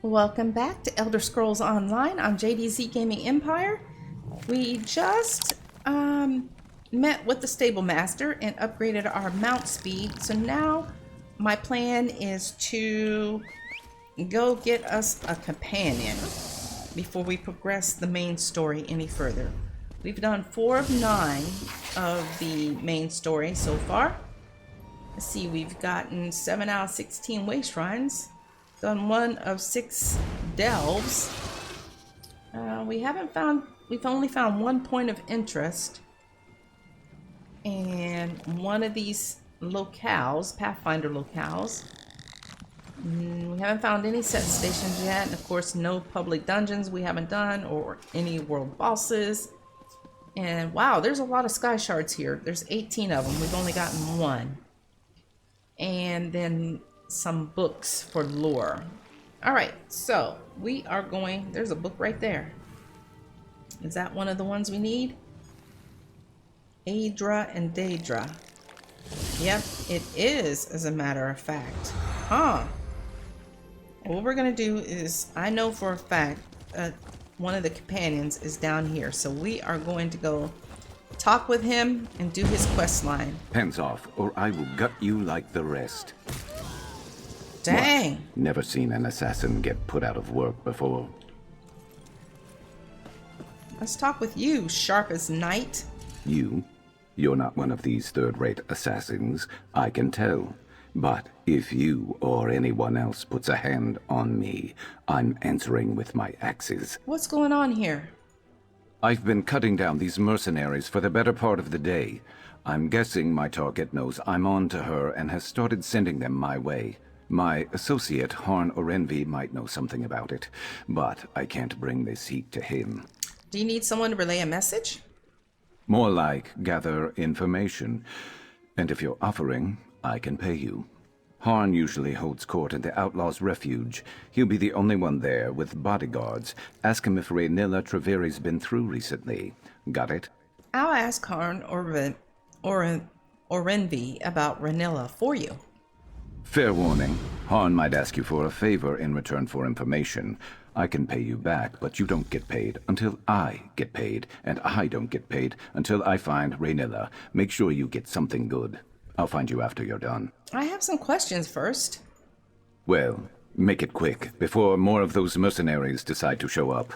Welcome back to Elder Scrolls Online on JDZ Gaming Empire. We just met with the stable master and upgraded our mount speed. So now my plan is to go get us a companion before we progress the main story any further. We've done 4 of 9 of the main story so far. Let's see, we've gotten 7 out of 16 way shrines. Done 1 of 6 delves. We've only found 1 point of interest. And one of these locales, Pathfinder locales. We haven't found any set stations yet. And of course, no public dungeons we haven't done or any world bosses. And wow, there's a lot of sky shards here. There's 18 of them. We've only gotten 1. And then some books for lore. All right, so we are going, there's a book right there. Is that one of the ones we need? Aedra and Daedra. Yep, it is, as a matter of fact. Huh. What we're gonna do is, I know for a fact one of the companions is down here, so we are going to go talk with him and do his quest line. Hands off, or I will gut you like the rest. Dang. What? Never seen an assassin get put out of work before. Let's talk with you, sharp as night. You're not one of these third-rate assassins, I can tell. But if you or anyone else puts a hand on me, I'm answering with my axes. What's going on here? I've been cutting down these mercenaries for the better part of the day. I'm guessing my target knows I'm on to her and has started sending them my way. My associate, Harn Orenvi, might know something about it, but I can't bring this heat to him. Do you need someone to relay a message? More like gather information. And if you're offering, I can pay you. Harn usually holds court in the Outlaw's Refuge. He'll be the only one there with bodyguards. Ask him if Raynilla Treveri's been through recently. Got it? I'll ask Harn Orenvi about Raynilla for you. Fair warning. Harn might ask you for a favor in return for information. I can pay you back, but you don't get paid until I get paid, and I don't get paid until I find Raynilla. Make sure you get something good. I'll find you after you're done. I have some questions first. Well, make it quick, before more of those mercenaries decide to show up.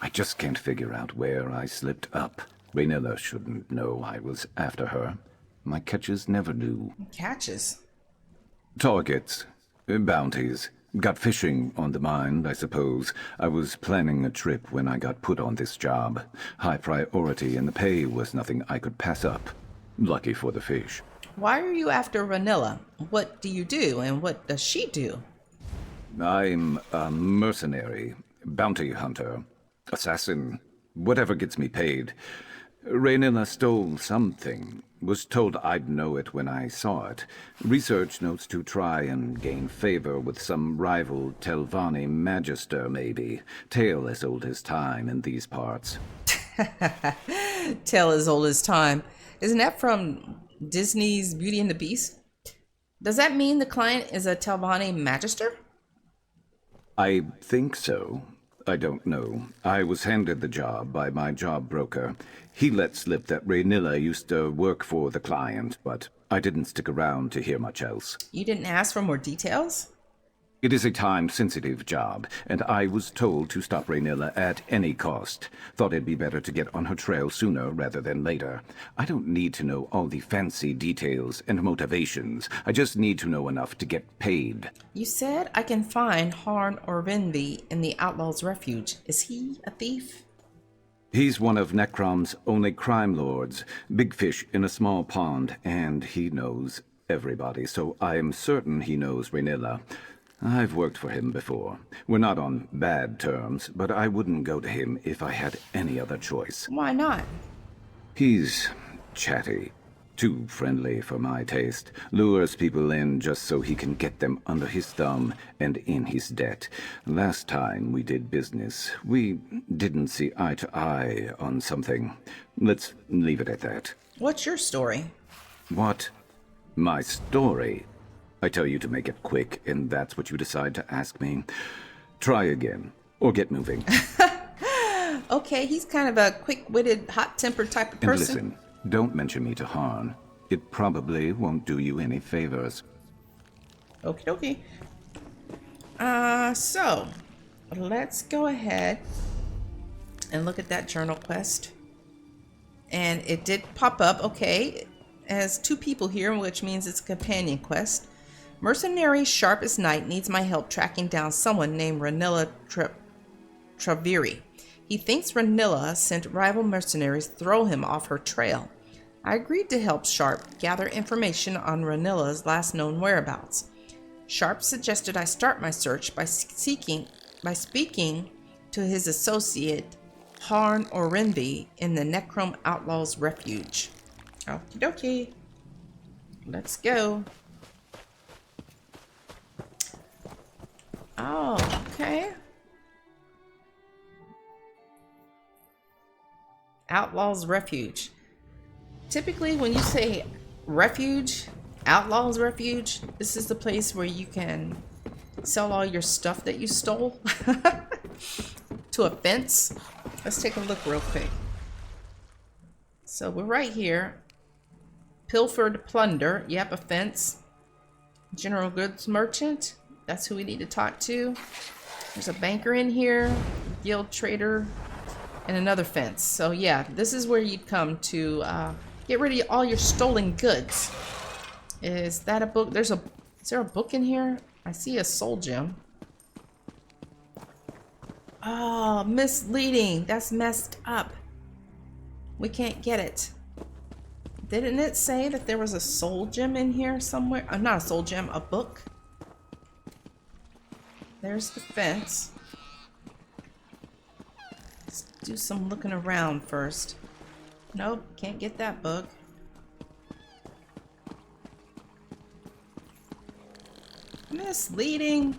I just can't figure out where I slipped up. Raynilla shouldn't know I was after her. My catches never do. Catches? Targets. Bounties. Got fishing on the mind, I suppose. I was planning a trip when I got put on this job. High priority, and the pay was nothing I could pass up. Lucky for the fish. Why are you after Raynilla? What do you do, and what does she do? I'm a mercenary, bounty hunter, assassin, whatever gets me paid. Raynilla stole something. Was told I'd know it when I saw it. Research notes to try and gain favor with some rival Telvanni Magister, maybe. Tale as old as time in these parts. Tale as old as time. Isn't that from Disney's Beauty and the Beast? Does that mean the client is a Telvanni Magister? I think so. I don't know. I was handed the job by my job broker. He let slip that Raynilla used to work for the client, but I didn't stick around to hear much else. You didn't ask for more details? It is a time-sensitive job, and I was told to stop Raynilla at any cost. Thought it'd be better to get on her trail sooner rather than later. I don't need to know all the fancy details and motivations. I just need to know enough to get paid. You said I can find Harn Orenvi in the Outlaw's Refuge. Is he a thief? He's one of Necrom's only crime lords. Big fish in a small pond, and he knows everybody, so I am certain he knows Raynilla. I've worked for him before. We're not on bad terms, but I wouldn't go to him if I had any other choice. Why not? He's chatty. Too friendly for my taste. Lures people in just so he can get them under his thumb and in his debt. Last time we did business, we didn't see eye to eye on something. Let's leave it at that. What's your story? What? My story? I tell you to make it quick, and that's what you decide to ask me. Try again, or get moving. Okay, he's kind of a quick-witted, hot-tempered type of And person. listen, don't mention me to Han. It probably won't do you any favors. Okie dokie. So, let's go ahead and look at that journal quest. And it did pop up, okay, as 2 people here, which means it's a companion quest. Mercenary Sharp as Night needs my help tracking down someone named Ranilla Traveri. He thinks Ranilla sent rival mercenaries to throw him off her trail. I agreed to help Sharp gather information on Ranilla's last known whereabouts. Sharp suggested I start my search by speaking to his associate Harn Orenby in the Necrom Outlaws Refuge. Okie dokie. Let's go. Oh, okay. Outlaws Refuge. Typically, when you say refuge, Outlaws Refuge, this is the place where you can sell all your stuff that you stole to a fence. Let's take a look real quick. So we're right here. Pilfered Plunder. Yep, a fence. General Goods Merchant. That's who we need to talk to. There's a banker in here. Guild Trader. And another fence. So yeah, this is where you'd come to get rid of all your stolen goods. Is that a book? Is there a book in here? I see a soul gem. Oh, misleading. That's messed up. We can't get it. Didn't it say that there was a soul gem in here somewhere? Not a soul gem, a book. There's the fence. Let's do some looking around first. Nope, can't get that book. Misleading.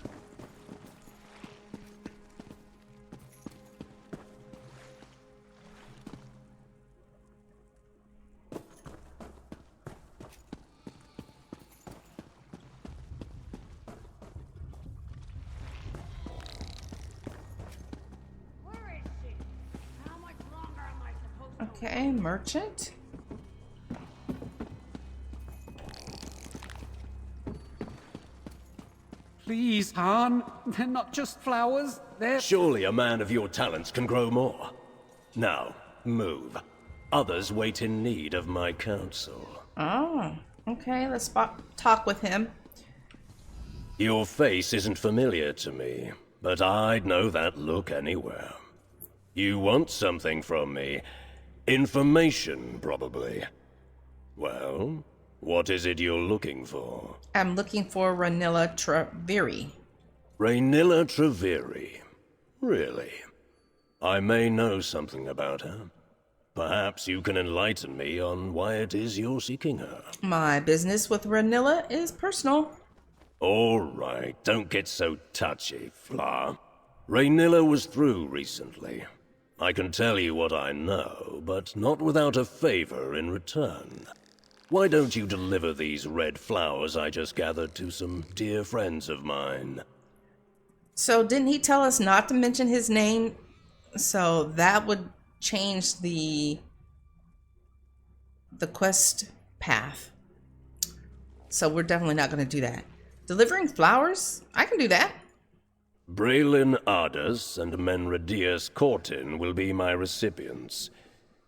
Okay, merchant. Please, Han. They're not just flowers. They're... Surely a man of your talents can grow more. Now, move. Others wait in need of my counsel. Oh, okay. Let's talk with him. Your face isn't familiar to me, but I'd know that look anywhere. You want something from me. Information, probably. Well, what is it you're looking for? I'm looking for Ranilla Traveri. Ranilla Traveri. Really? I may know something about her. Perhaps you can enlighten me on why it is you're seeking her. My business with Ranilla is personal. All right, don't get so touchy, Fla. Ranilla was through recently. I can tell you what I know, but not without a favor in return. Why don't you deliver these red flowers I just gathered to some dear friends of mine? So didn't he tell us not to mention his name? So that would change the quest path. So we're definitely not going to do that. Delivering flowers? I can do that. Braylin Ardus and Menradius Cortin will be my recipients.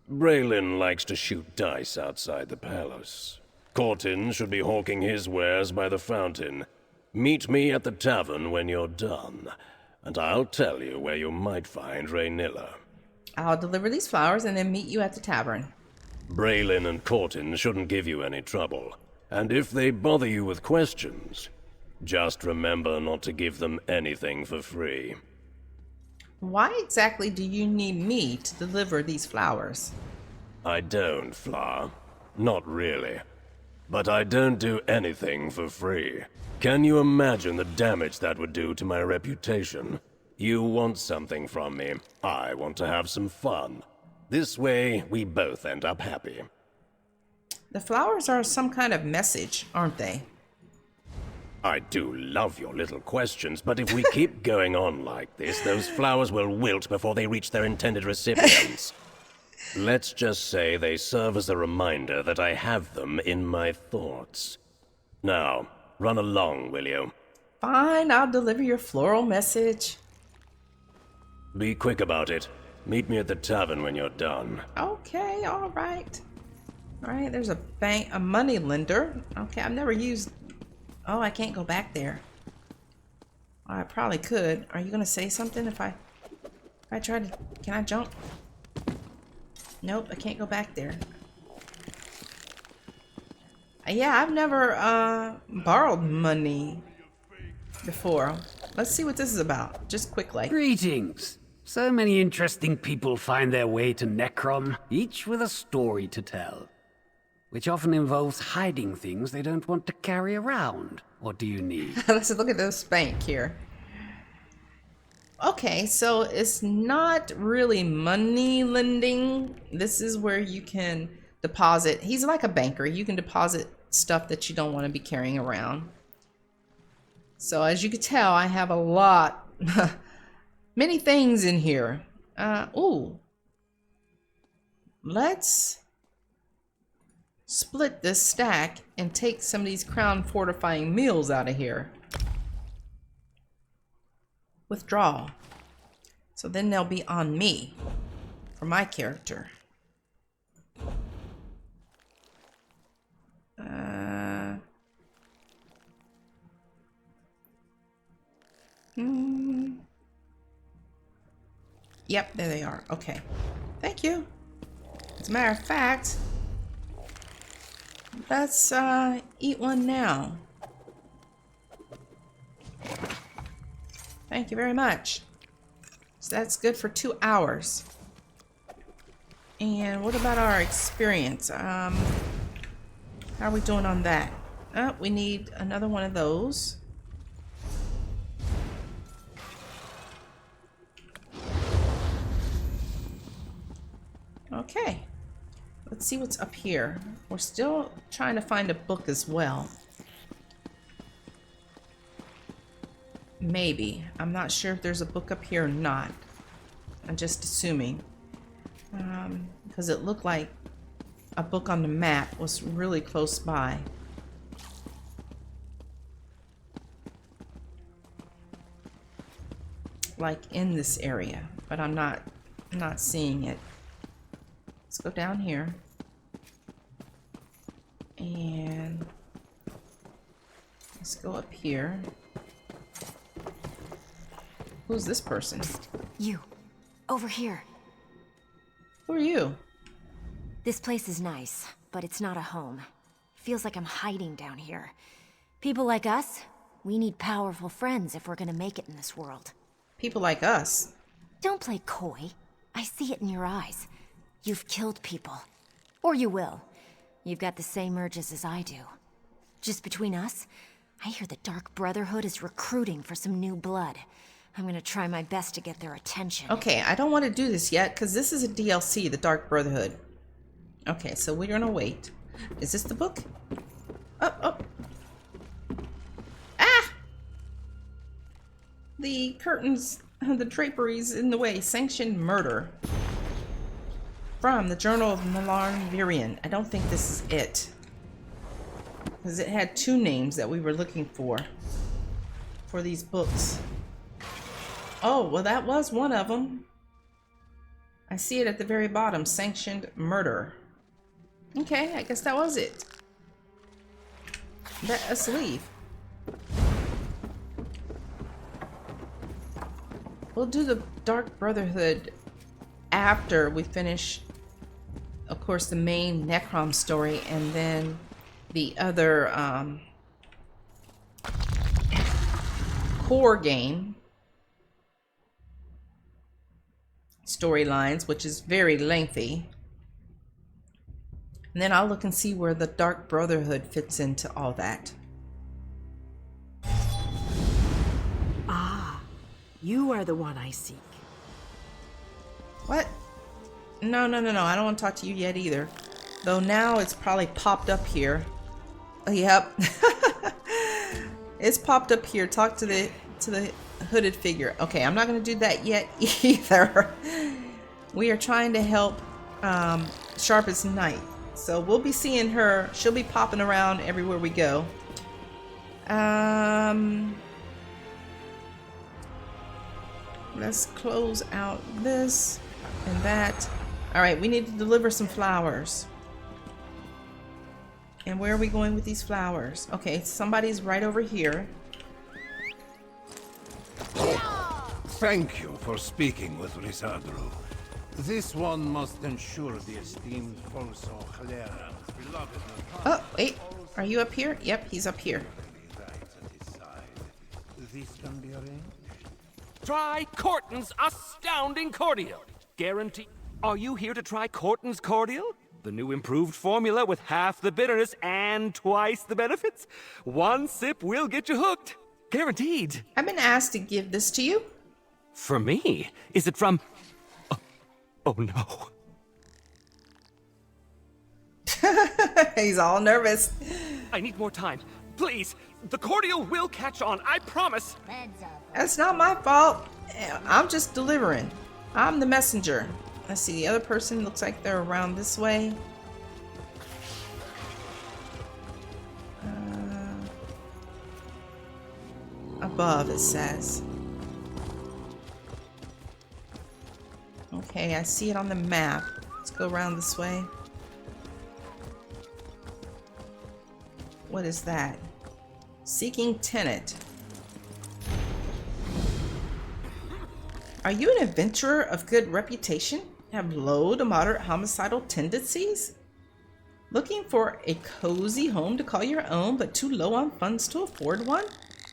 Braylin likes to shoot dice outside the palace. Cortin should be hawking his wares by the fountain. Meet me at the tavern when you're done, and I'll tell you where you might find Ranilla. I'll deliver these flowers and then meet you at the tavern. Braylin and Cortin shouldn't give you any trouble, and if they bother you with questions, just remember not to give them anything for free. Why exactly do you need me to deliver these flowers? I don't, Fla. Not really. But I don't do anything for free. Can you imagine the damage that would do to my reputation? You want something from me. I want to have some fun. This way, we both end up happy. The flowers are some kind of message, aren't they? I do love your little questions, but if we keep going on like this, those flowers will wilt before they reach their intended recipients. Let's just say they serve as a reminder that I have them in my thoughts. Now, run along, will you? Fine, I'll deliver your floral message. Be quick about it. Meet me at the tavern when you're done. Okay, all right. All right, there's a bank, a money lender. Okay, I've never used... Oh, I can't go back there. I probably could. Are you gonna say something if I try to... Can I jump? Nope, I can't go back there. Yeah, I've never borrowed money before. Let's see what this is about, just quickly. Greetings. So many interesting people find their way to Necrom, each with a story to tell, which often involves hiding things they don't want to carry around. What do you need? Let's look at this bank here. Okay, so it's not really money lending. This is where you can deposit. He's like a banker. You can deposit stuff that you don't want to be carrying around. So as you can tell, I have a lot, many things in here. Ooh. Let's split this stack and take some of these crown fortifying meals out of here. Withdraw. So then they'll be on me for my character. Yep, there they are. Okay. Thank you. As a matter of fact, let's eat one now. Thank you very much. So that's good for 2 hours. And what about our experience? How are we doing on that? Oh, we need another one of those. Okay. Let's see what's up here. We're still trying to find a book as well. Maybe. I'm not sure if there's a book up here or not. I'm just assuming. Because it looked like a book on the map was really close by. Like in this area, but I'm not seeing it. Let's go down here. And let's go up here. Who's this person? You. Over here. Who are you? This place is nice, but it's not a home. Feels like I'm hiding down here. People like us, we need powerful friends if we're gonna make it in this world. People like us? Don't play coy. I see it in your eyes. You've killed people. Or you will. You've got the same urges as I do. Just between us, I hear the Dark Brotherhood is recruiting for some new blood. I'm gonna try my best to get their attention. Okay, I don't want to do this yet because this is a DLC, the Dark Brotherhood. Okay, so we're gonna wait. Is this the book? Oh, oh. Ah! The curtains, the draperies in the way. Sanctioned murder. From the Journal of Morrowind. I don't think this is it. Because it had 2 names that we were looking for these books. Oh, well that was one of them. I see it at the very bottom. Sanctioned murder. Okay, I guess that was it. Let us leave. We'll do the Dark Brotherhood after we finish, of course, the main Necrom story, and then the other core game storylines, which is very lengthy. And then I'll look and see where the Dark Brotherhood fits into all that. Ah, you are the one I seek. What? No, no, no, no. I don't want to talk to you yet either. Though now it's probably popped up here. Oh, yep. It's popped up here. Talk to the hooded figure. Okay, I'm not gonna do that yet either. We are trying to help Sharpest Knight. So we'll be seeing her. She'll be popping around everywhere we go. Let's close out this and that. All right, we need to deliver some flowers. And where are we going with these flowers? Okay, somebody's right over here. Thank you for speaking with Risadru. This one must ensure the esteemed Folso Chalera, beloved. Oh, wait. Are you up here? Yep, he's up here. This can be arranged. Try Corton's astounding cordial. Guarantee. Are you here to try Corton's cordial? The new improved formula with half the bitterness and twice the benefits? One sip will get you hooked. Guaranteed. I've been asked to give this to you. For me? Is it from... Oh no. He's all nervous. I need more time. Please. The cordial will catch on. I promise. That's not my fault. I'm just delivering. I'm the messenger. Let's see, the other person looks like they're around this way. Above, it says. Okay, I see it on the map. Let's go around this way. What is that? Seeking tenant. Are you an adventurer of good reputation? Have low to moderate homicidal tendencies? Looking for a cozy home to call your own, but too low on funds to afford one?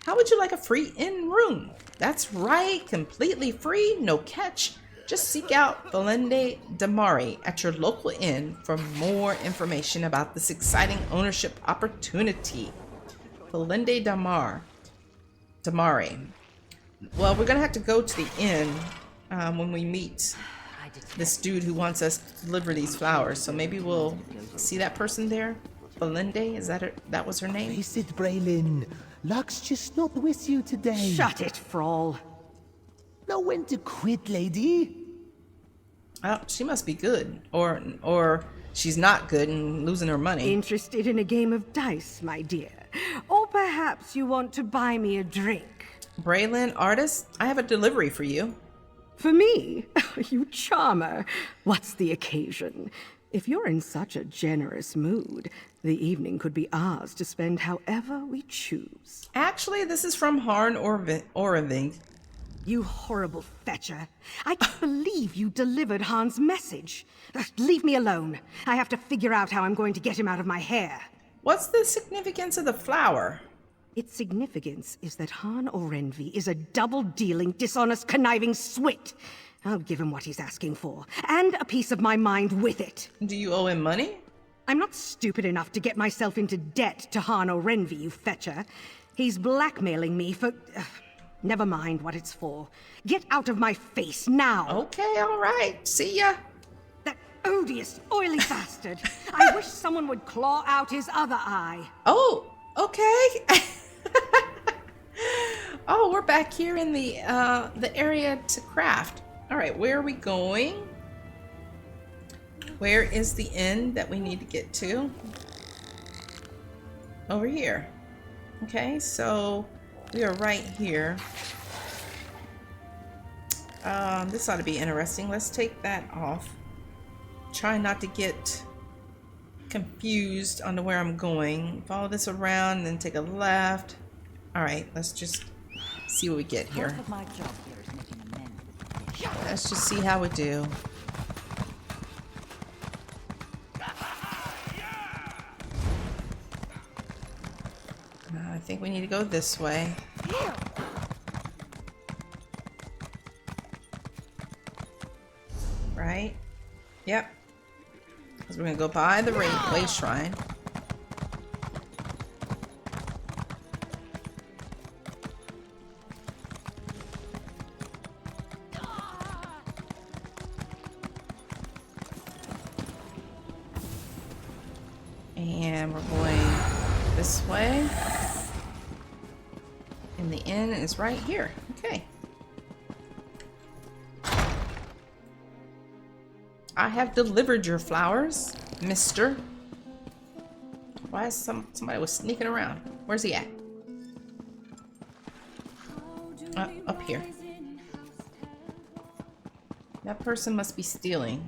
How would you like a free inn room? That's right, completely free, no catch. Just seek out Belende Damari at your local inn for more information about this exciting ownership opportunity. Belende Damari. Well, we're gonna have to go to the inn when we meet this dude who wants us to deliver these flowers. So maybe we'll see that person there. Belende, is that her? That was her name? Face it, Braylon. Luck's just not with you today. Shut it, Frall. Know when to quit, lady. Oh, she must be good, or she's not good and losing her money. Interested in a game of dice, my dear? Or perhaps you want to buy me a drink? Braylon, artist, I have a delivery for you. For me? You charmer. What's the occasion? If you're in such a generous mood, the evening could be ours to spend however we choose. Actually, this is from Harn Oraving. You horrible fetcher. I can't believe you delivered Han's message. Leave me alone. I have to figure out how I'm going to get him out of my hair. What's the significance of the flower? Its significance is that Han Orenvi is a double-dealing, dishonest, conniving swit. I'll give him what he's asking for, and a piece of my mind with it. Do you owe him money? I'm not stupid enough to get myself into debt to Han Orenvi, you fetcher. He's blackmailing me for... never mind what it's for. Get out of my face, now! Okay, all right. See ya. That odious, oily bastard. I wish someone would claw out his other eye. Oh, okay. Oh, we're back here in the area to craft. All right, where are we going? Where is the inn that we need to get to? Over here. Okay, so we are right here. This ought to be interesting. Let's take that off. Try not to get confused on to where I'm going. Follow this around and then take a left. All right, let's just see what we get here. Let's just see how we do. I think we need to go this way. Right? Yep. Because we're going to go by the way shrine. And we're going this way. inn is right here. Okay. I have delivered your flowers, mister. Why is somebody was sneaking around? Where's he at? Up here. That person must be stealing.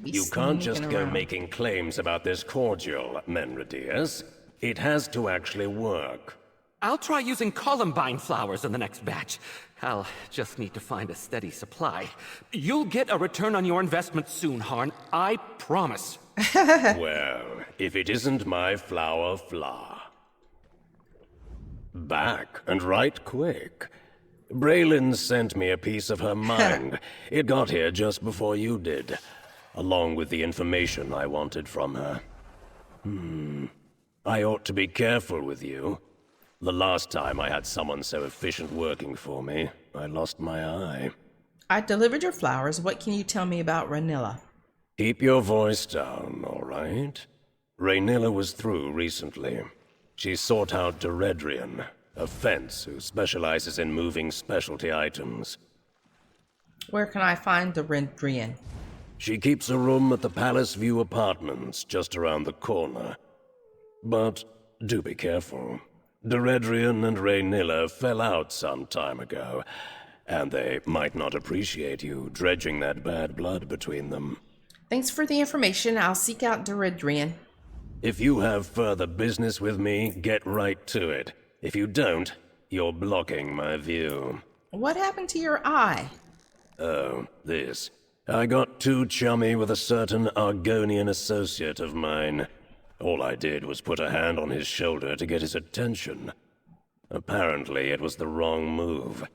You can't just go making claims about this cordial, Menradius. It has to actually work. I'll try using columbine flowers in the next batch. I'll just need to find a steady supply. You'll get a return on your investment soon, Harn. I promise. Well, if it isn't my flower fla. Back, and right quick. Braylon sent me a piece of her mind. It got here just before you did, along with the information I wanted from her. I ought to be careful with you. The last time I had someone so efficient working for me, I lost my eye. I delivered your flowers. What can you tell me about Ranilla? Keep your voice down, all right? Raynilla was through recently. She sought out Deredrian, a fence who specializes in moving specialty items. Where can I find Deredrian? She keeps a room at the Palace View Apartments just around the corner. But do be careful. Deredrian and Raynilla fell out some time ago, and they might not appreciate you dredging that bad blood between them. Thanks for the information. I'll seek out Deredrian. If you have further business with me, get right to it. If you don't, you're blocking my view. What happened to your eye? Oh, this. I got too chummy with a certain Argonian associate of mine. All I did was put a hand on his shoulder to get his attention. Apparently, it was the wrong move.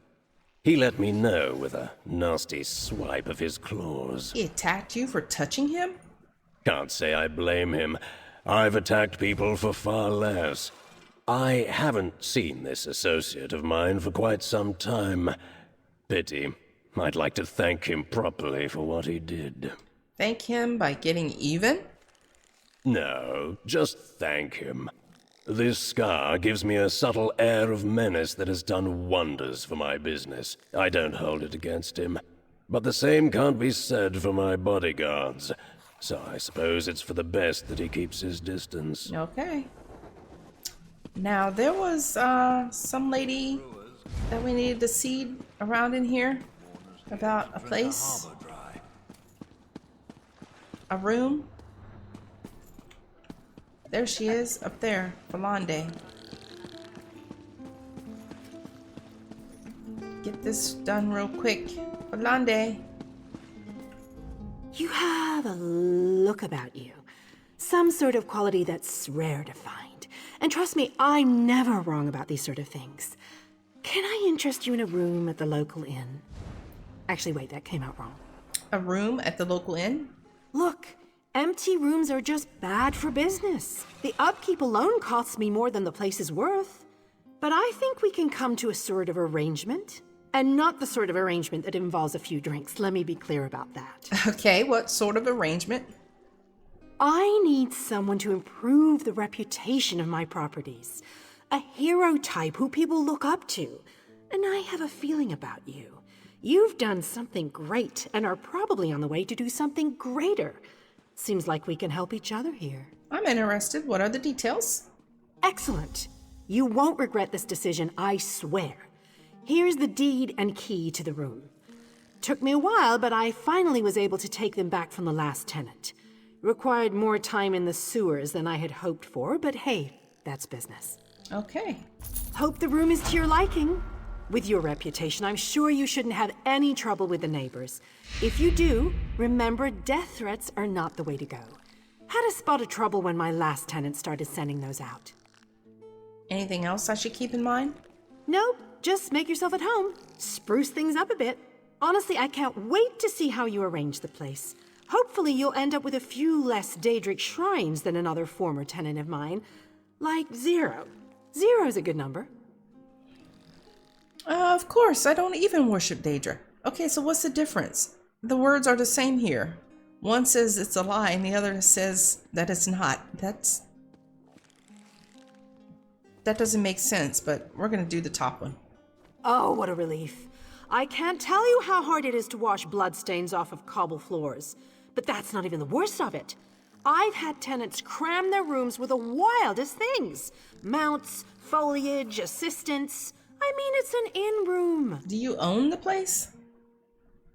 He let me know with a nasty swipe of his claws. He attacked you for touching him? Can't say I blame him. I've attacked people for far less. I haven't seen this associate of mine for quite some time. Pity. I'd like to thank him properly for what he did. Thank him by getting even? No, just thank him. This scar gives me a subtle air of menace that has done wonders for my business. I don't hold it against him. But the same can't be said for my bodyguards. So I suppose it's for the best that he keeps his distance. Okay. Now, there was some lady that we needed to see around in here about a place. A room. There she is, up there, Valande. Get this done real quick. Valande. You have a look about you. Some sort of quality that's rare to find. And trust me, I'm never wrong about these sort of things. Can I interest you in a room at the local inn? Actually, wait, that came out wrong. A room at the local inn? Look, empty rooms are just bad for business. The upkeep alone costs me more than the place is worth. But I think we can come to a sort of arrangement. And not the sort of arrangement that involves a few drinks. Let me be clear about that. Okay, what sort of arrangement? I need someone to improve the reputation of my properties. A hero type who people look up to. And I have a feeling about you. You've done something great and are probably on the way to do something greater. Seems like we can help each other here. I'm interested. What are the details? Excellent. You won't regret this decision, I swear. Here's the deed and key to the room. Took me a while, but I finally was able to take them back from the last tenant. Required more time in the sewers than I had hoped for, but hey, that's business. Okay. Hope the room is to your liking. With your reputation, I'm sure you shouldn't have any trouble with the neighbors. If you do, remember death threats are not the way to go. Had a spot of trouble when my last tenant started sending those out. Anything else I should keep in mind? Nope, just make yourself at home. Spruce things up a bit. Honestly, I can't wait to see how you arrange the place. Hopefully you'll end up with a few less Daedric shrines than another former tenant of mine. Like 0. 0's a good number. Of course, I don't even worship Daedra. Okay, so what's the difference? The words are the same here. One says it's a lie and the other says that it's not. That doesn't make sense, but we're gonna do the top one. Oh, what a relief. I can't tell you how hard it is to wash bloodstains off of cobble floors. But that's not even the worst of it. I've had tenants cram their rooms with the wildest things. Mounts, foliage, assistants. I mean, it's an in-room. Do you own the place?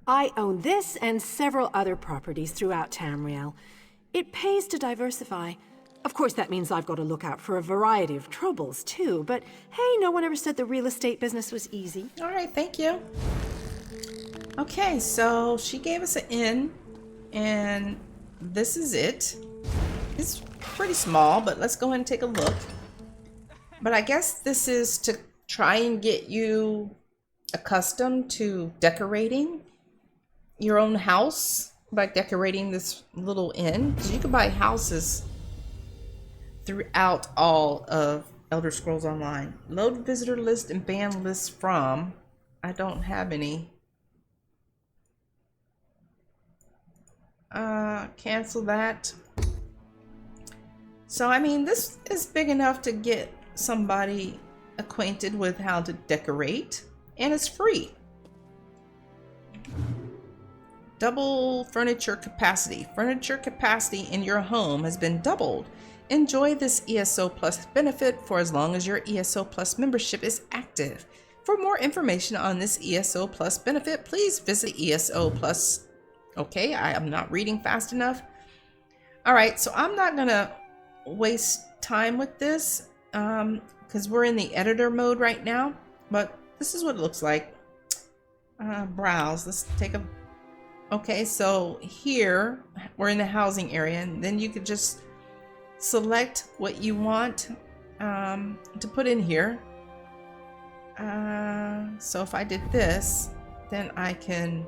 I own this and several other properties throughout Tamriel. It pays to diversify. Of course, that means I've got to look out for a variety of troubles, too. But hey, no one ever said the real estate business was easy. All right, thank you. Okay, so she gave us an inn, and this is it. It's pretty small, but let's go ahead and take a look. But I guess this is to try and get you accustomed to decorating your own house by decorating this little inn. So you can buy houses throughout all of Elder Scrolls Online. Load visitor list and ban lists from. I don't have any. Cancel that. So I mean, this is big enough to get somebody acquainted with how to decorate, and it's free. Double furniture capacity. Furniture capacity in your home has been doubled. Enjoy this ESO Plus benefit for as long as your ESO Plus membership is active. For more information on this ESO Plus benefit, please visit ESO Plus. Okay, I am not reading fast enough. All right, so I'm not gonna waste time with this because we're in the editor mode right now, but this is what it looks like. Browse, let's take a... Okay, so here we're in the housing area, and then you could just select what you want to put in here. So if I did this, then I can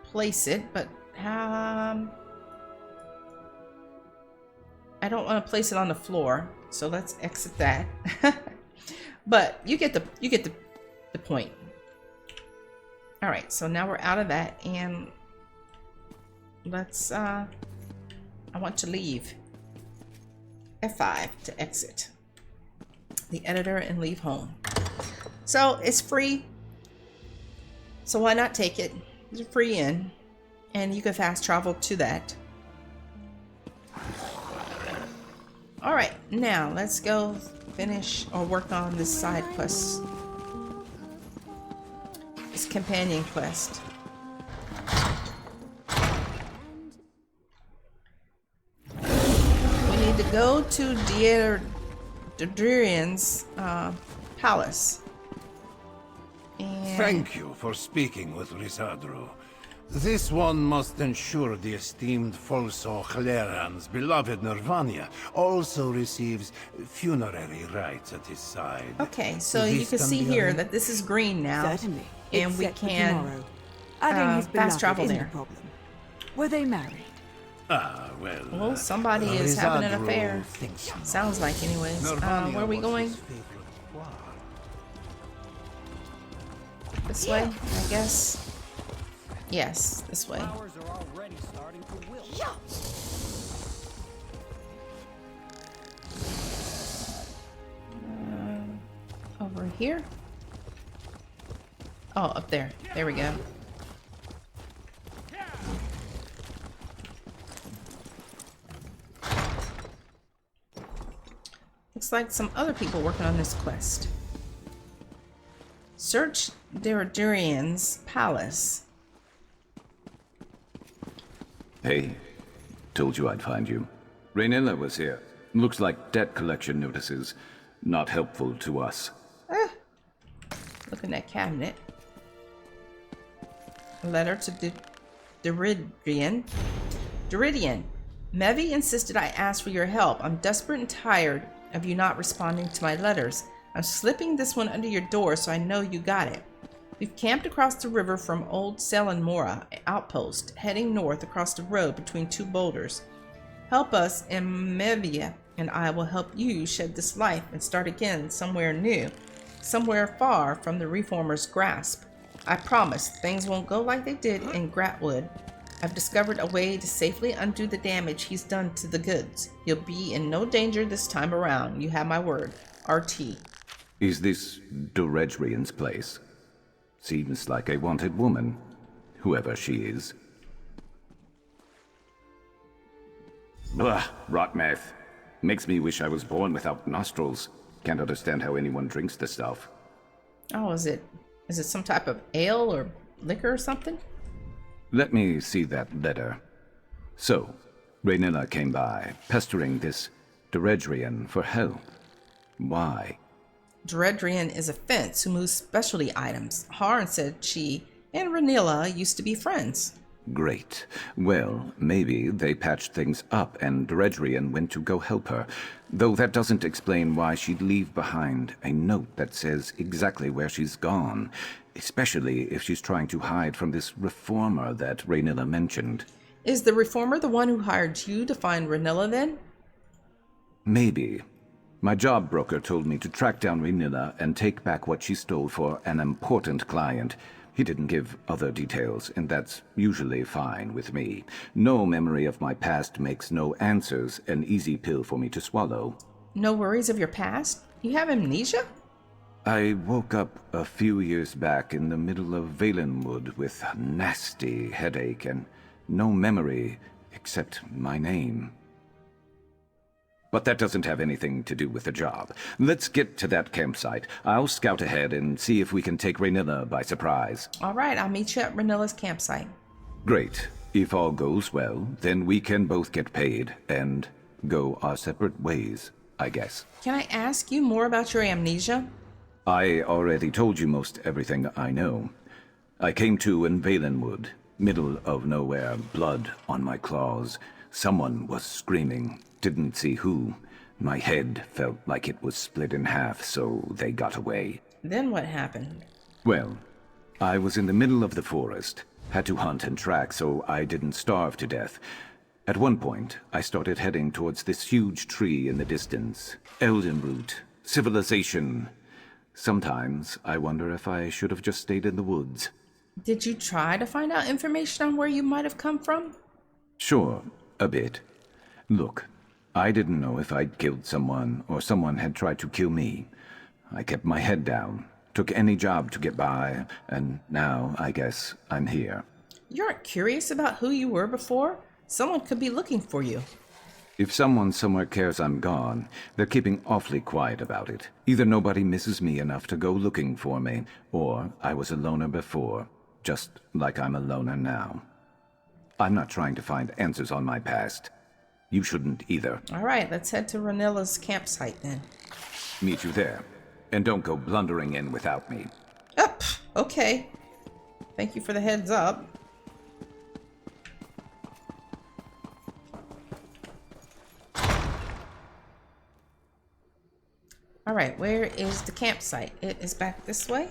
place it, but I don't want to place it on the floor, so let's exit that. But you get the point. All right, so now we're out of that, and let's I want to leave. F5 to exit the editor and leave home. So it's free, so why not take it? It's a free in, and you can fast travel to that. All right, now let's go finish or work on this side quest, this companion quest. We need to go to Deirdre's palace. And Thank you for speaking with Risadru. This one must ensure the esteemed Folso Khleran's beloved Nirvania also receives funerary rites at his side. Okay, so you can see here that this is green now. Certainly. And we can fast travel there. Problem. Were they married? Well, somebody is having an affair. Sounds like, anyways. Where are we going? This way, I guess. Yes, this way. Over here. Oh, up there. There we go. Looks like some other people working on this quest. Search Deirdre's palace. Hey, told you I'd find you. Raynilla was here. Looks like debt collection notices. Not helpful to us. Look in that cabinet. A letter to Deridian. Deridian. Mevi insisted I ask for your help. I'm desperate and tired of you not responding to my letters. I'm slipping this one under your door so I know you got it. We've camped across the river from Old Selenmora outpost, heading north across the road between two boulders. Help us, and Mevia and I will help you shed this life and start again somewhere new, somewhere far from the Reformer's grasp. I promise things won't go like they did in Gratwood. I've discovered a way to safely undo the damage he's done to the goods. You'll be in no danger this time around. You have my word. RT. Is this Doredrian's place? Seems like a wanted woman, whoever she is. Blah, rot meth. Makes me wish I was born without nostrils. Can't understand how anyone drinks the stuff. Oh, is it some type of ale or liquor or something? Let me see that letter. So, Raynilla came by, pestering this Doredrian for help. Why? Doredrian is a fence who moves specialty items. Harn said she and Raynilla used to be friends. Great. Well, maybe they patched things up and Doredrian went to go help her. Though that doesn't explain why she'd leave behind a note that says exactly where she's gone. Especially if she's trying to hide from this reformer that Raynilla mentioned. Is the reformer the one who hired you to find Raynilla then? Maybe. My job broker told me to track down Raynilla and take back what she stole for an important client. He didn't give other details, and that's usually fine with me. No memory of my past makes no answers an easy pill for me to swallow. No worries of your past? You have amnesia? I woke up a few years back in the middle of Valenwood with a nasty headache and no memory except my name. But that doesn't have anything to do with the job. Let's get to that campsite. I'll scout ahead and see if we can take Raynilla by surprise. All right, I'll meet you at Raynilla's campsite. Great. If all goes well, then we can both get paid and go our separate ways, I guess. Can I ask you more about your amnesia? I already told you most everything I know. I came to in Valenwood, middle of nowhere, blood on my claws. Someone was screaming. Didn't see who. My head felt like it was split in half, so they got away. Then what happened? Well, I was in the middle of the forest. Had to hunt and track so I didn't starve to death. At one point, I started heading towards this huge tree in the distance. Eldenroot. Civilization. Sometimes I wonder if I should have just stayed in the woods. Did you try to find out information on where you might have come from? Sure, a bit. Look, I didn't know if I'd killed someone or someone had tried to kill me. I kept my head down, took any job to get by, and now I guess I'm here. You aren't curious about who you were before? Someone could be looking for you. If someone somewhere cares I'm gone, they're keeping awfully quiet about it. Either nobody misses me enough to go looking for me, or I was a loner before, just like I'm a loner now. I'm not trying to find answers on my past. You shouldn't either. All right, let's head to Raynilla's campsite then. Meet you there. And don't go blundering in without me. Up. Okay. Thank you for the heads up. All right, where is the campsite? It is back this way.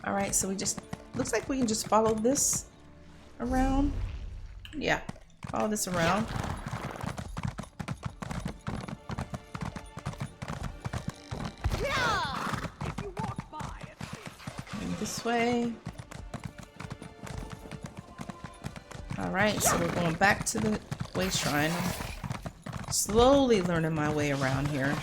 All right, so we just, looks like we can just follow this around. Yeah, follow this around. And this way. All right, so we're going back to the way shrine. Slowly learning my way around here.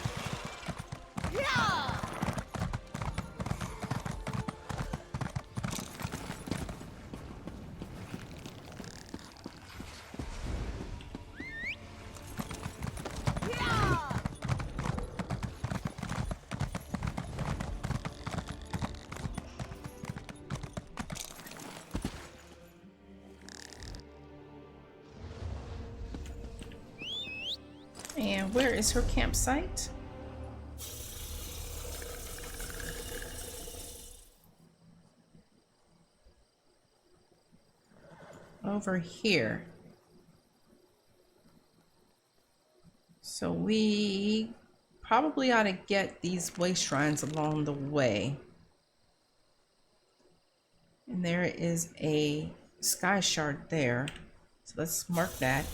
And where is her campsite? Over here. So we probably ought to get these way shrines along the way. And there is a sky shard there. So let's mark that.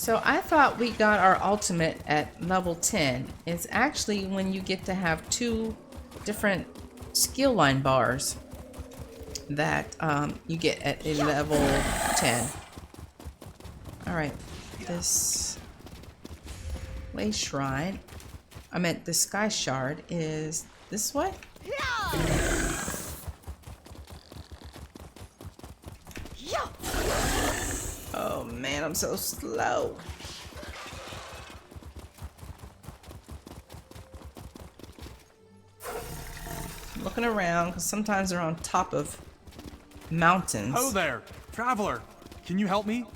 So I thought we got our ultimate at level 10. It's actually when you get to have 2 different skill line bars that you get at a level 10. Alright, this Way Shrine, I meant the Sky Shard, is this way? Oh man, I'm so slow. Looking around, because sometimes they're on top of mountains. Oh there, traveler. Can you help me?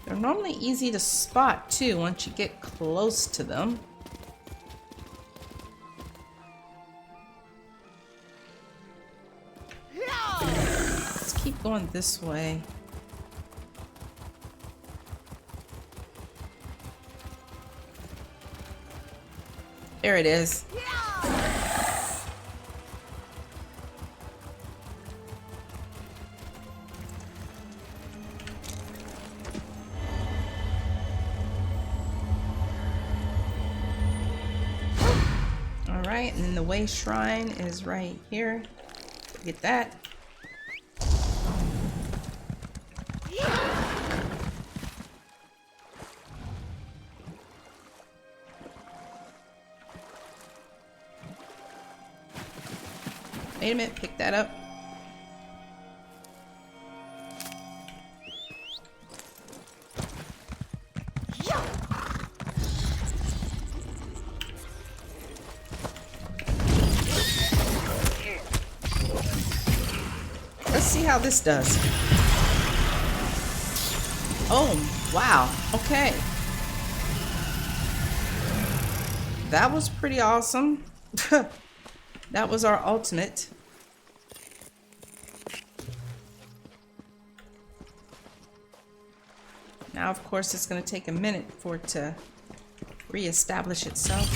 They're normally easy to spot too once you get close to them. Let's keep going this way. There it is. Alright, and then the Way Shrine is right here. Get that. Wait a minute, pick that up. Let's see how this does. Oh, wow. Okay. That was pretty awesome. That was our ultimate. Now, of course, it's going to take a minute for it to reestablish itself.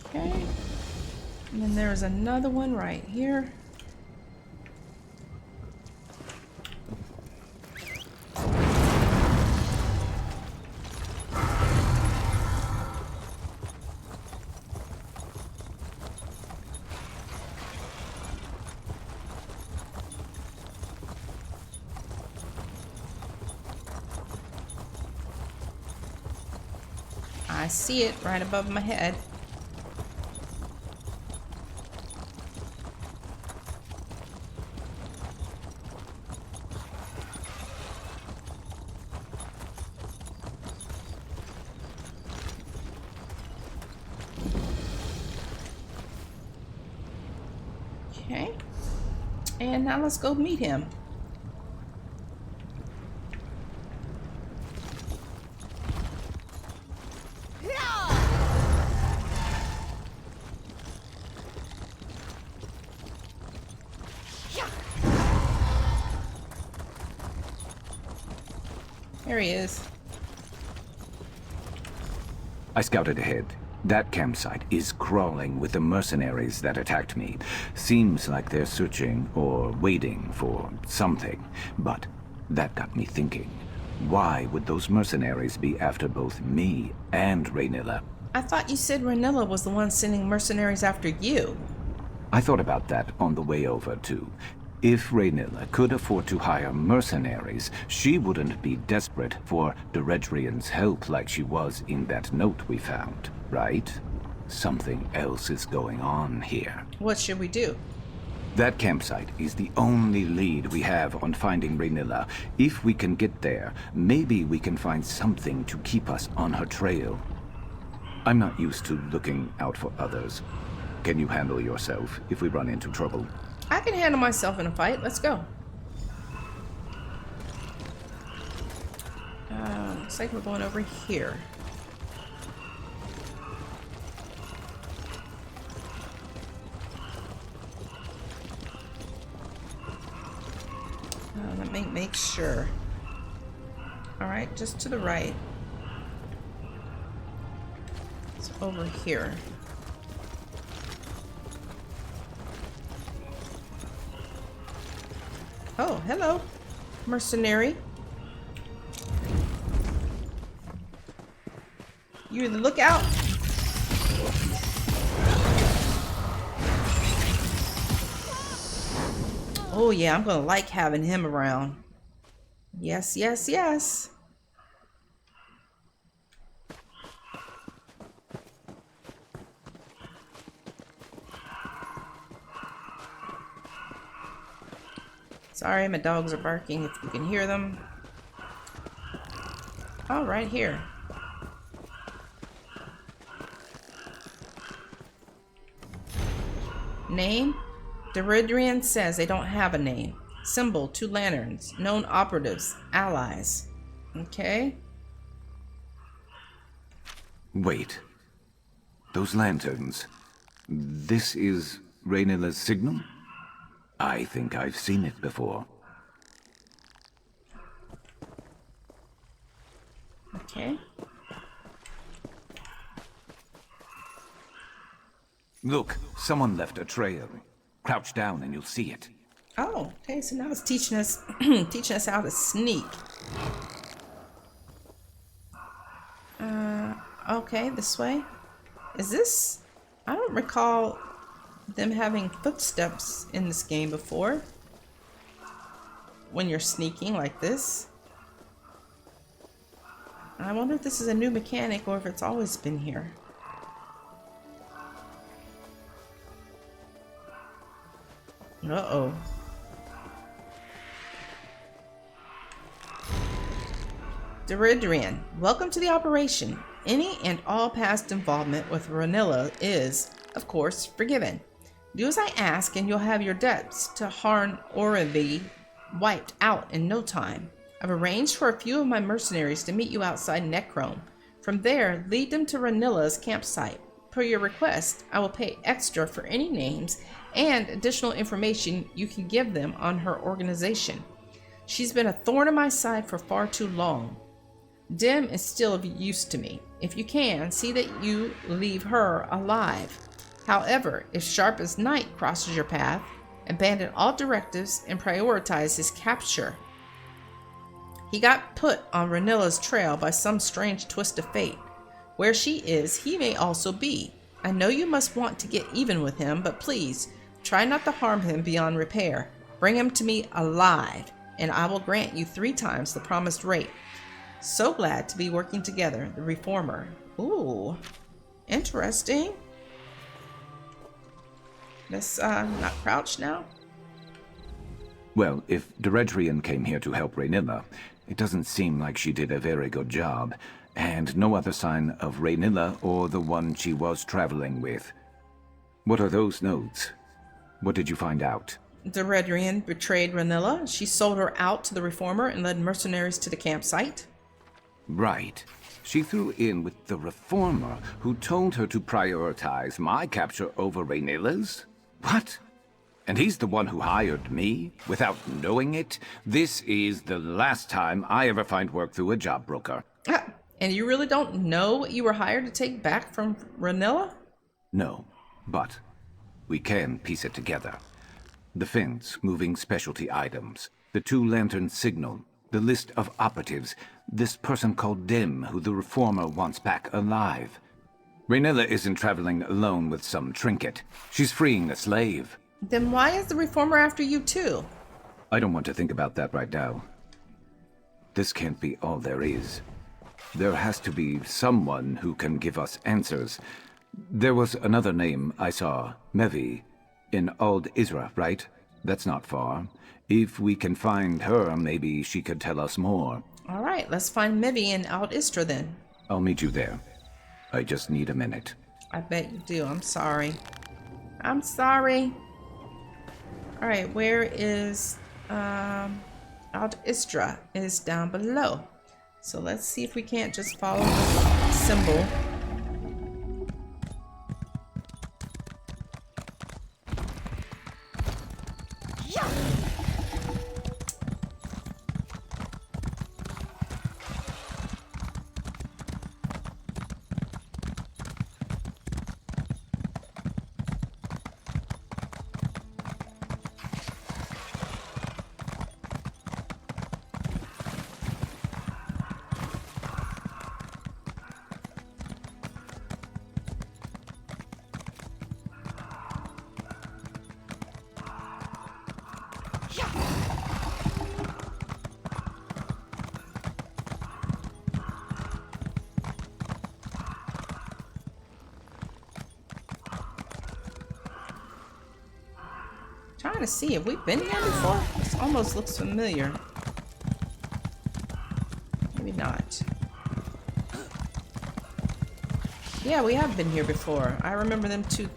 Okay, and then there's another one right here. I see it right above my head. Okay, and now let's go meet him. There he is. I scouted ahead. That campsite is crawling with the mercenaries that attacked me. Seems like they're searching or waiting for something. But that got me thinking. Why would those mercenaries be after both me and Raynilla? I thought you said Raynilla was the one sending mercenaries after you. I thought about that on the way over, too. If Raynilla could afford to hire mercenaries, she wouldn't be desperate for Deredrian's help like she was in that note we found, right? Something else is going on here. What should we do? That campsite is the only lead we have on finding Raynilla. If we can get there, maybe we can find something to keep us on her trail. I'm not used to looking out for others. Can you handle yourself if we run into trouble? I can handle myself in a fight. Let's go. Looks like we're going over here. Let me make sure. Alright, just to the right. It's over here. Oh, hello, mercenary. You in the lookout? Oh yeah, I'm gonna like having him around. Yes, yes, yes. Sorry, my dogs are barking if you can hear them. Oh, right here. Name? Deridrian says they don't have a name. Symbol, 2 lanterns. Known operatives, allies. Okay. Wait. Those lanterns. This is Raynilla's signal? I think I've seen it before. Okay. Look, someone left a trail. Crouch down and you'll see it. Oh, okay, so now it's teaching us teaching us how to sneak. Okay, this way. Is this? I don't recall them having footsteps in this game before. When you're sneaking like this. I wonder if this is a new mechanic or if it's always been here. Uh-oh. Deridrian, welcome to the operation. Any and all past involvement with Raynilla is, of course, forgiven. Do as I ask and you'll have your debts to Harn Oravi wiped out in no time. I've arranged for a few of my mercenaries to meet you outside Necrom. From there, lead them to Raynilla's campsite. Per your request, I will pay extra for any names and additional information you can give them on her organization. She's been a thorn in my side for far too long. Dim is still of use to me. If you can, see that you leave her alive. However, if Sharp as Night crosses your path, abandon all directives and prioritize his capture. He got put on Raynilla's trail by some strange twist of fate. Where she is, he may also be. I know you must want to get even with him, but please, try not to harm him beyond repair. Bring him to me alive, and I will grant you 3 times the promised rate. So glad to be working together, the Reformer. Ooh, interesting. Let's not crouch now. Well, if Deredrian came here to help Raynilla, it doesn't seem like she did a very good job. And no other sign of Raynilla or the one she was traveling with. What are those notes? What did you find out? Deredrian betrayed Raynilla. She sold her out to the Reformer and led mercenaries to the campsite. Right. She threw in with the Reformer, who told her to prioritize my capture over Raynilla's? What? And he's the one who hired me, without knowing it? This is the last time I ever find work through a job broker. And you really don't know what you were hired to take back from Raynilla? No, but we can piece it together. The fence moving specialty items, the 2 lantern signal, the list of operatives, this person called Dim who the Reformer wants back alive. Raynilla isn't traveling alone with some trinket. She's freeing a slave. Then why is the Reformer after you too? I don't want to think about that right now. This can't be all there is. There has to be someone who can give us answers. There was another name I saw, Mevi. In Old Isra, right? That's not far. If we can find her, maybe she could tell us more. All right, let's find Mivy in Alt Istra then. I'll meet you there. I just need a minute. I bet you do. I'm sorry. I'm sorry. All right, where is Alt Istra? Is down below. So let's see if we can't just follow the symbol. Trying to see if we've been here before. This almost looks familiar. Maybe not. Yeah, we have been here before. I remember them two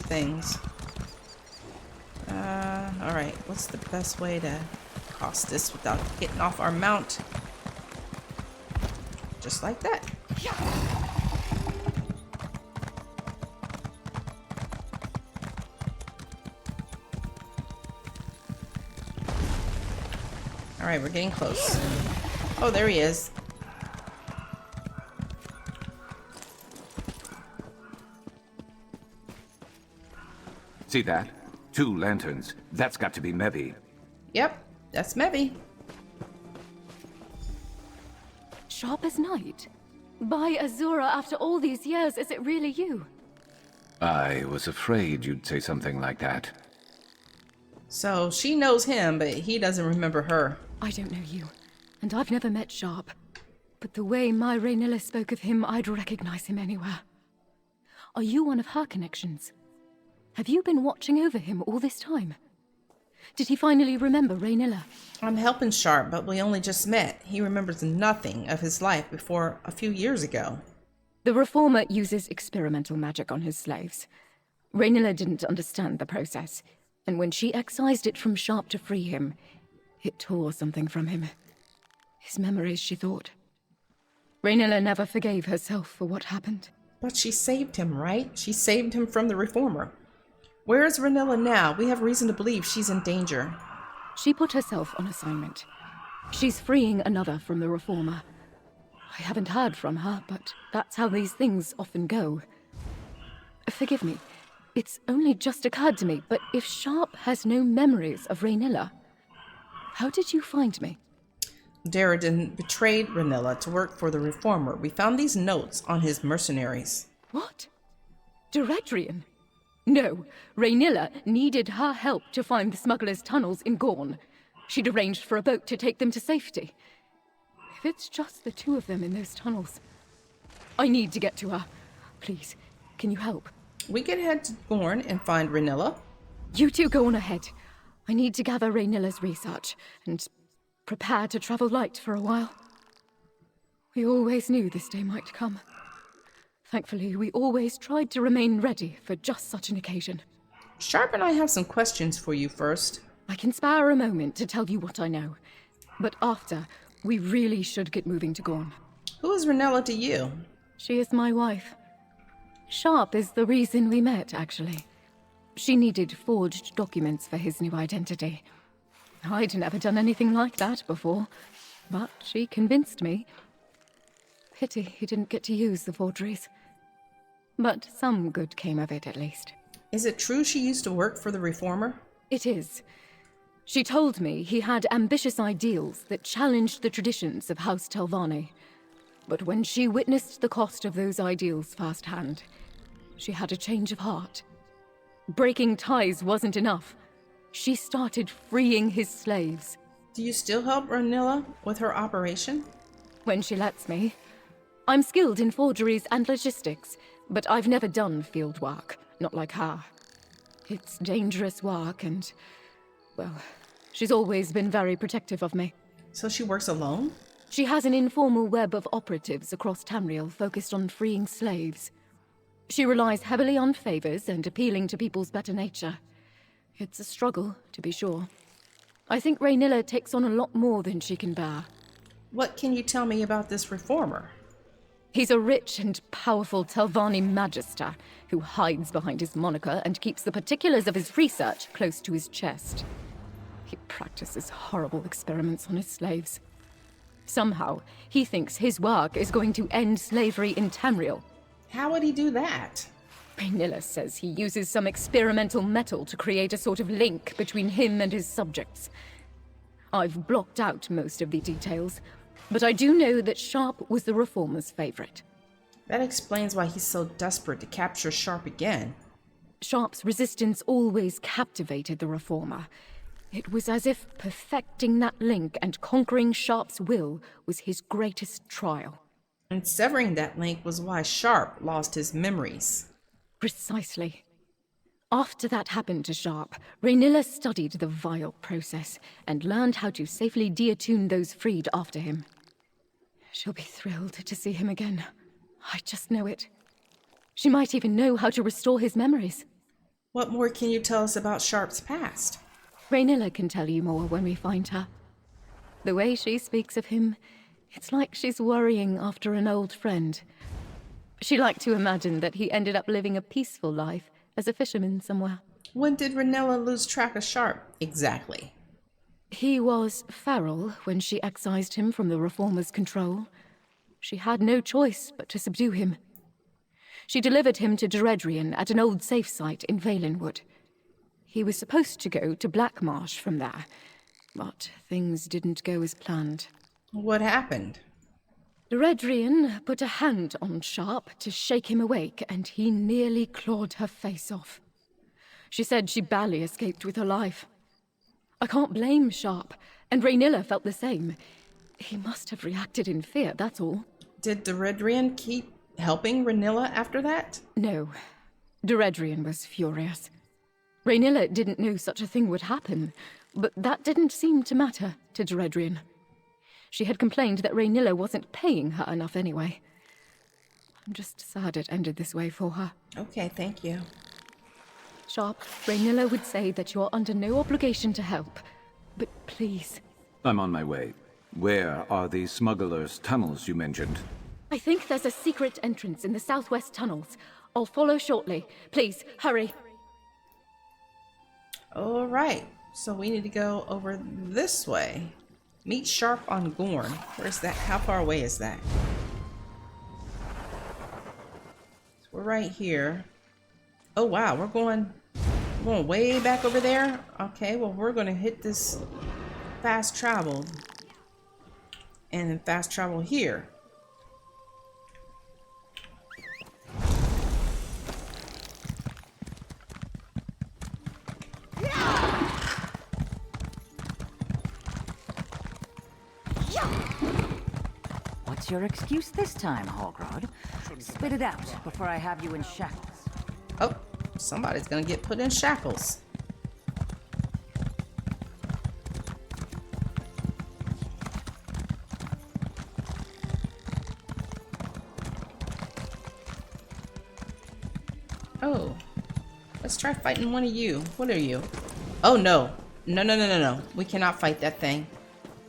things. All right. What's the best way to cross this without getting off our mount? Just like that. All right, we're getting close. Oh, there he is. See that? 2 lanterns. That's got to be Mevy. Yep, that's Mevy. Sharp as night? By Azura, after all these years, is it really you? I was afraid you'd say something like that. So she knows him, but he doesn't remember her. I don't know you, and I've never met Sharp. But the way my Raynilla spoke of him, I'd recognize him anywhere. Are you one of her connections? Have you been watching over him all this time? Did he finally remember Raynilla? I'm helping Sharp, but we only just met. He remembers nothing of his life before a few years ago. The Reformer uses experimental magic on his slaves. Raynilla didn't understand the process, and when she excised it from Sharp to free him, it tore something from him. His memories, she thought. Raynilla never forgave herself for what happened. But she saved him, right? She saved him from the Reformer. Where is Raynilla now? We have reason to believe she's in danger. She put herself on assignment. She's freeing another from the Reformer. I haven't heard from her, but that's how these things often go. Forgive me. It's only just occurred to me, but if Sharp has no memories of Raynilla, how did you find me? Derridon betrayed Raynilla to work for the Reformer. We found these notes on his mercenaries. What? Deredrian? No, Raynilla needed her help to find the smugglers' tunnels in Gorn. She'd arranged for a boat to take them to safety. If it's just the 2 of them in those tunnels, I need to get to her. Please, can you help? We can head to Gorn and find Raynilla. You 2 go on ahead. I need to gather Raynilla's research and prepare to travel light for a while. We always knew this day might come. Thankfully, we always tried to remain ready for just such an occasion. Sharp and I have some questions for you first. I can spare a moment to tell you what I know. But after, we really should get moving to Gorn. Who is Raynilla to you? She is my wife. Sharp is the reason we met, actually. She needed forged documents for his new identity. I'd never done anything like that before, but she convinced me. Pity he didn't get to use the forgeries. But some good came of it, at least. Is it true she used to work for the Reformer? It is. She told me he had ambitious ideals that challenged the traditions of House Telvanni. But when she witnessed the cost of those ideals firsthand, she had a change of heart. Breaking ties wasn't enough. She started freeing his slaves. Do you still help Raynilla with her operation? When she lets me. I'm skilled in forgeries and logistics, but I've never done field work, not like her. It's dangerous work and, well, she's always been very protective of me. So she works alone? She has an informal web of operatives across Tamriel focused on freeing slaves. She relies heavily on favors and appealing to people's better nature. It's a struggle, to be sure. I think Raynilla takes on a lot more than she can bear. What can you tell me about this reformer? He's a rich and powerful Telvanni Magister who hides behind his moniker and keeps the particulars of his research close to his chest. He practices horrible experiments on his slaves. Somehow, he thinks his work is going to end slavery in Tamriel. How would he do that? Raynilla says he uses some experimental metal to create a sort of link between him and his subjects. I've blocked out most of the details, but I do know that Sharp was the Reformer's favorite. That explains why he's so desperate to capture Sharp again. Sharp's resistance always captivated the Reformer. It was as if perfecting that link and conquering Sharp's will was his greatest trial. And severing that link was why Sharp lost his memories. Precisely. After that happened to Sharp, Raynilla studied the vile process and learned how to safely deattune those freed after him. She'll be thrilled to see him again. I just know it. She might even know how to restore his memories. What more can you tell us about Sharp's past? Raynilla can tell you more when we find her. The way she speaks of him, it's like she's worrying after an old friend. She liked to imagine that he ended up living a peaceful life as a fisherman somewhere. When did Raynilla lose track of Sharp, exactly? He was feral when she excised him from the Reformer's control. She had no choice but to subdue him. She delivered him to Deredrian at an old safe site in Valenwood. He was supposed to go to Blackmarsh from there, but things didn't go as planned. What happened? Deredrian put a hand on Sharp to shake him awake, and he nearly clawed her face off. She said she barely escaped with her life. I can't blame Sharp, and Raynilla felt the same. He must have reacted in fear, that's all. Did Deredrian keep helping Raynilla after that? No. Deredrian was furious. Raynilla didn't know such a thing would happen, but that didn't seem to matter to Deredrian. She had complained that Raynilla wasn't paying her enough anyway. I'm just sad it ended this way for her. Okay, thank you. Sharp, Raynilla would say that you're under no obligation to help, but please. I'm on my way. Where are the smugglers' tunnels you mentioned? I think there's a secret entrance in the southwest tunnels. I'll follow shortly. Please, hurry. All right, so we need to go over this way. Meet Sharp on Gorn. Where's that? How far away is that? So we're right here. Oh wow, we're going way back over there. Okay, well we're going to hit this fast travel and then fast travel here. What's your excuse this time, Hogrod? Spit it out before I have you in shackles. Oh, somebody's gonna get put in shackles. Oh, let's try fighting one of you. What are you? Oh no. No. We cannot fight that thing.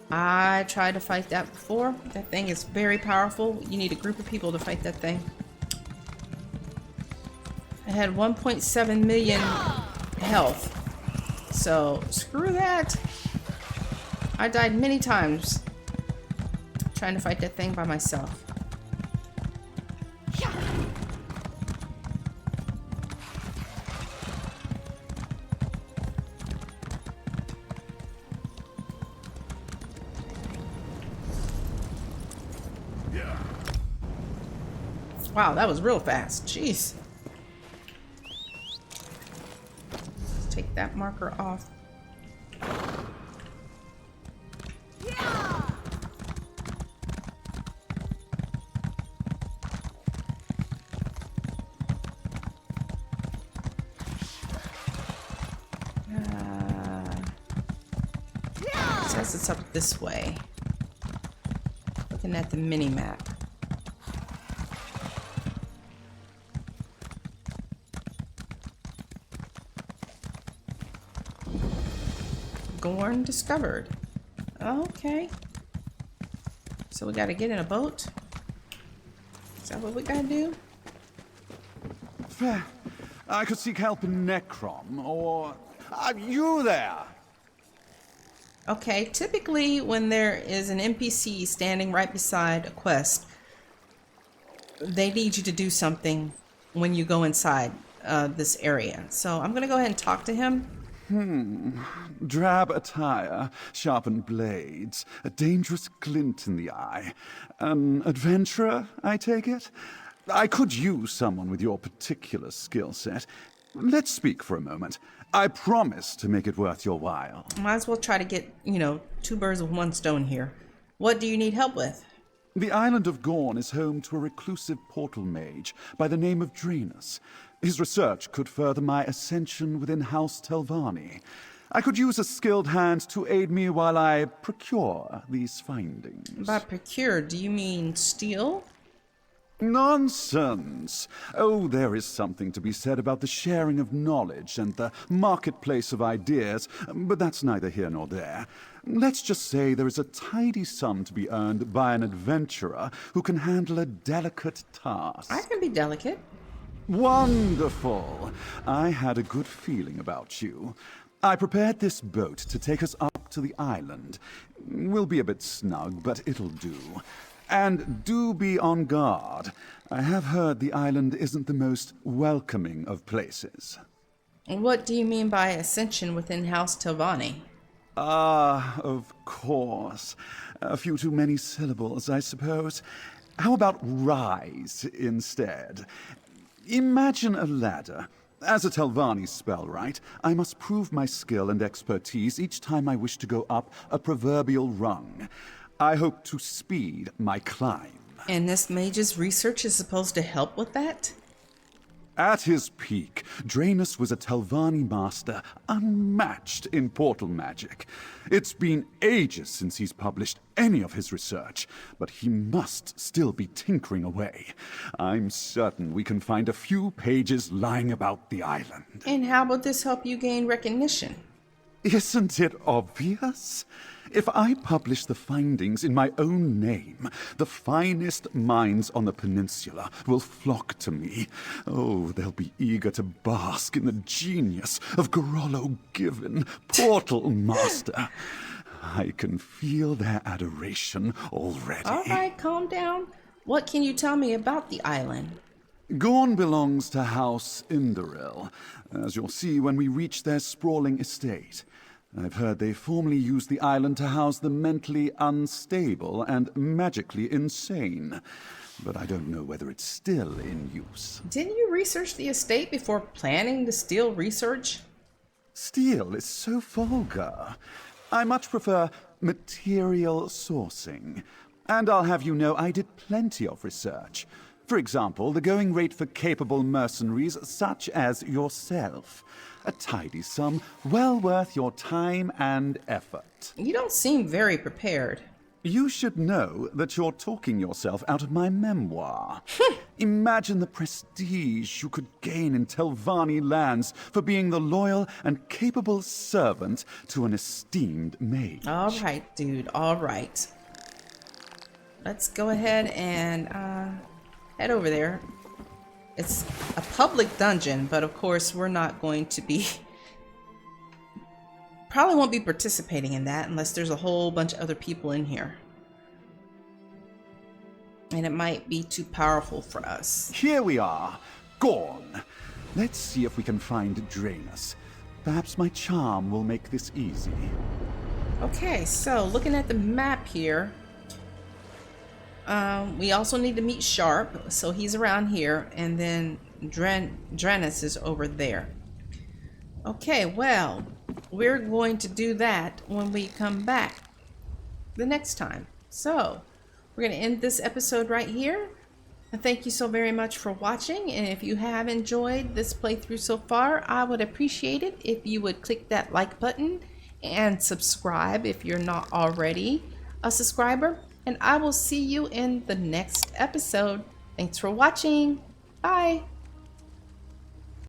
I tried to fight that before. That thing is very powerful. You need a group of people to fight that thing. I had 1.7 million health. So, screw that. I died many times trying to fight that thing by myself. Wow, that was real fast. Jeez. Let's take that marker off. says it's up this way. Looking at the mini-map. Gorn discovered. Okay. So we gotta get in a boat? Is that what we gotta do? Fair. I could seek help in Necrom, or... Are you there? Okay, typically when there is an NPC standing right beside a quest, they need you to do something when you go inside this area. So I'm gonna go ahead and talk to him. Drab attire, sharpened blades, a dangerous glint in the eye. An adventurer, I take it? I could use someone with your particular skill set. Let's speak for a moment. I promise to make it worth your while. Might as well try to get, you know, 2 birds with 1 stone here. What do you need help with? The island of Gorn is home to a reclusive portal mage by the name of Draenus. His research could further my ascension within House Telvanni. I could use a skilled hand to aid me while I procure these findings. By procure, do you mean steal? Nonsense! Oh, there is something to be said about the sharing of knowledge and the marketplace of ideas, but that's neither here nor there. Let's just say there is a tidy sum to be earned by an adventurer who can handle a delicate task. I can be delicate. Wonderful! I had a good feeling about you. I prepared this boat to take us up to the island. We'll be a bit snug, but it'll do. And do be on guard. I have heard the island isn't the most welcoming of places. What do you mean by ascension within House Telvanni? Ah, of course. A few too many syllables, I suppose. How about rise instead? Imagine a ladder. As a Telvanni spellwright, I must prove my skill and expertise each time I wish to go up a proverbial rung. I hope to speed my climb. And this mage's research is supposed to help with that? At his peak, Draenus was a Telvanni master unmatched in portal magic. It's been ages since he's published any of his research, but he must still be tinkering away. I'm certain we can find a few pages lying about the island. And how will this help you gain recognition? Isn't it obvious? If I publish the findings in my own name, the finest minds on the peninsula will flock to me. Oh, they'll be eager to bask in the genius of Gorolo Given, Portal Master. I can feel their adoration already. All right, calm down. What can you tell me about the island? Gorn belongs to House Indoril, as you'll see when we reach their sprawling estate. I've heard they formerly used the island to house the mentally unstable and magically insane, but I don't know whether it's still in use. Didn't you research the estate before planning to steal research? Steal is so vulgar. I much prefer material sourcing. And I'll have you know I did plenty of research. For example, the going rate for capable mercenaries such as yourself. A tidy sum, well worth your time and effort. You don't seem very prepared. You should know that you're talking yourself out of my memoir. Imagine the prestige you could gain in Telvanni lands for being the loyal and capable servant to an esteemed mage. All right, dude, all right. Let's go ahead and head over there. It's a public dungeon, but of course we're not going to be... Probably won't be participating in that unless there's a whole bunch of other people in here. And it might be too powerful for us. Here we are, Gorn. Let's see if we can find Draenus. Perhaps my charm will make this easy. Okay, so looking at the map here, we also need to meet Sharp, so he's around here, and then Draenus is over there. Okay, well, we're going to do that when we come back the next time. So, we're going to end this episode right here. And thank you so very much for watching, and if you have enjoyed this playthrough so far, I would appreciate it if you would click that like button and subscribe if you're not already a subscriber. And I will see you in the next episode. Thanks for watching. Bye.